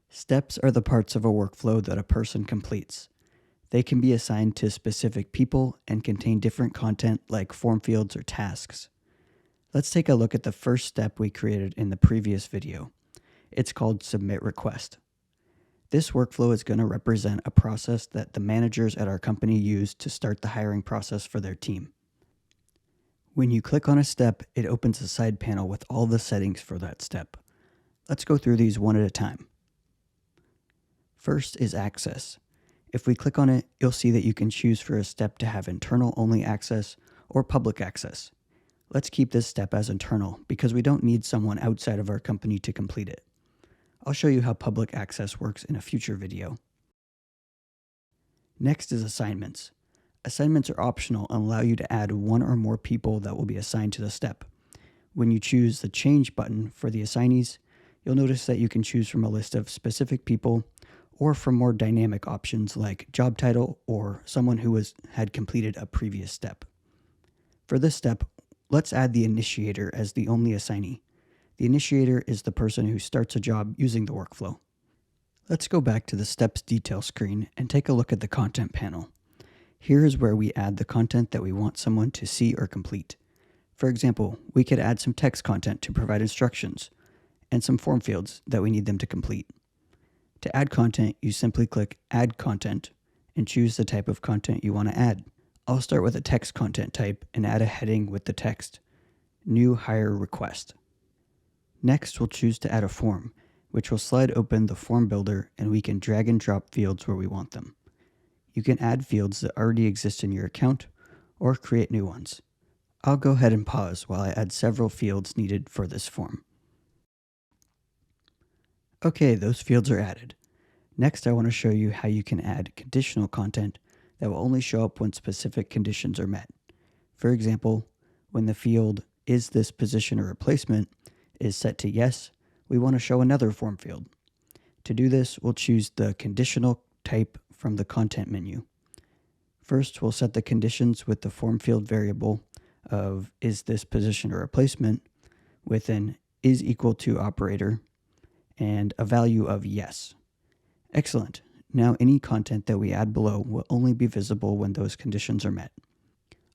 Steps are the parts of a workflow that a person completes. They can be assigned to specific people and contain different content like form fields or tasks. Let's take a look at the first step we created in the previous video. It's called Submit Request. This workflow is going to represent a process that the managers at our company use to start the hiring process for their team. When you click on a step, it opens a side panel with all the settings for that step. Let's go through these one at a time. First is access. If we click on it, you'll see that you can choose for a step to have internal-only access or public access. Let's keep this step as internal because we don't need someone outside of our company to complete it. I'll show you how public access works in a future video. Next is assignments. Assignments are optional and allow you to add one or more people that will be assigned to the step. When you choose the Change button for the assignees, you'll notice that you can choose from a list of specific people or from more dynamic options like job title or someone who had completed a previous step. For this step, let's add the initiator as the only assignee. The initiator is the person who starts a job using the workflow. Let's go back to the steps detail screen and take a look at the content panel. Here is where we add the content that we want someone to see or complete. For example, we could add some text content to provide instructions and some form fields that we need them to complete. To add content, you simply click Add Content and choose the type of content you want to add. I'll start with a text content type and add a heading with the text, New Hire Request. Next, we'll choose to add a form, which will slide open the form builder and we can drag and drop fields where we want them. You can add fields that already exist in your account or create new ones. I'll go ahead and pause while I add several fields needed for this form. Okay, those fields are added. Next, I want to show you how you can add conditional content that will only show up when specific conditions are met. For example, when the field Is this position a replacement is set to yes, we want to show another form field. To do this, we'll choose the conditional type from the content menu. First, we'll set the conditions with the form field variable of is this position a replacement with an is equal to operator and a value of yes. Excellent. Now any content that we add below will only be visible when those conditions are met.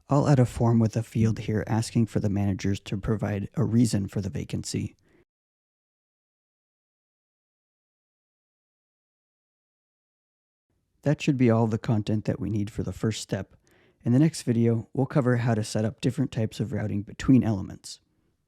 I'll add a form with a field here asking for the managers to provide a reason for the vacancy. That should be all the content that we need for the first step. In the next video, we'll cover how to set up different types of routing between elements.